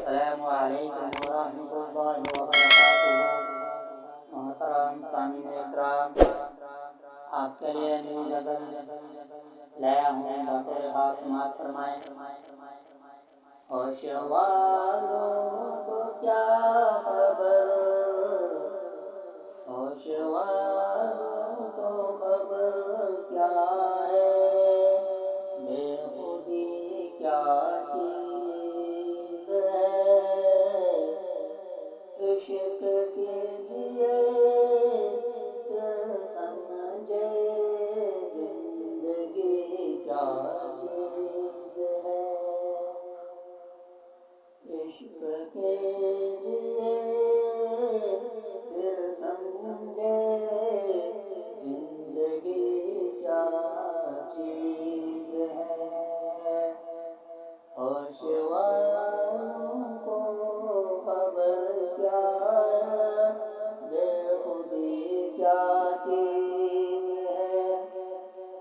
السلام علیکم ورحمۃ اللہ وبرکاتہ۔ محترم سامعین اکرام، آپ کے لیے نیو غزل لایا ہوں، بطور خاص سماعت فرمائیں۔ ہوش والوں کو کیا خبر، ہوش والوں کو خبر کیا ہے، بے خودی کیا چیز ہے، عشق کیجئے پھر سمجھے زندگی کیا چیز ہے، عشق کیجئے پھر سمجھے زندگی کیا چیز ہے، ہوش والوں کو خبر کیا ہے، بے خودی کیا چیز ہے،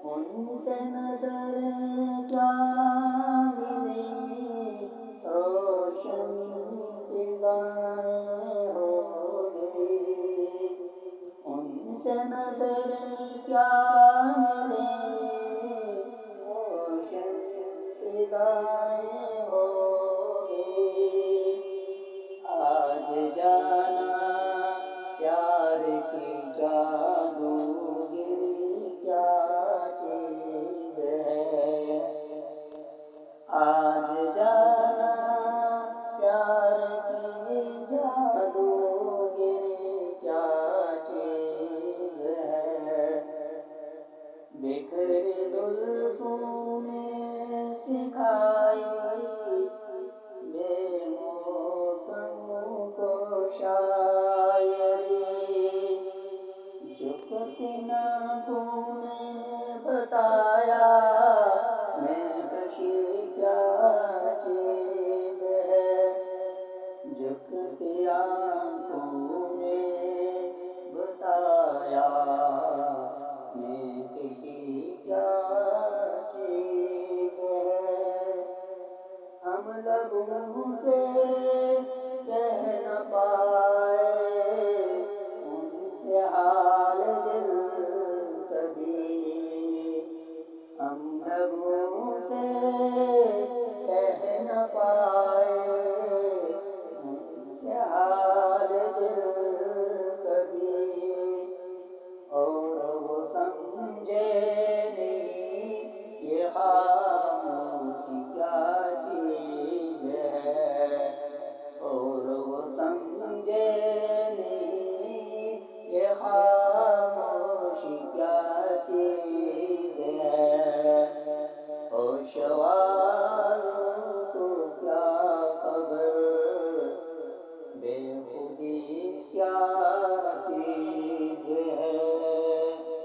ان سے نظر کیا ملی روشن فضائیں ہوگی، ان سے نظر کیا ملی روشن فضائیں ہوگی، آج جانا پیار کی جادوگری کیا چیز ہے، آج جانا پیار کی جادوگری کیا چیز ہے، بکھر زلفوں نے سکھائی بے موسم کو شاعری، جھکتی ناخن نے بتایا میں کشی کیا چیز ہے، جھکتی آنکھوں نے بتایا میں کشی کیا چیز ہے، ہم لبوں سے کہہ نہ پائے ان سے حال دل کبھی، ہم لبوں سے کہہ نہ پائے ان سے حال دل کبھی، اور وہ سمجھے نہیں یہ خاموشی کیا چیز ہے، اور وہ سمجھے نہیں یہ خاموشی کیا چیز ہے، ہوش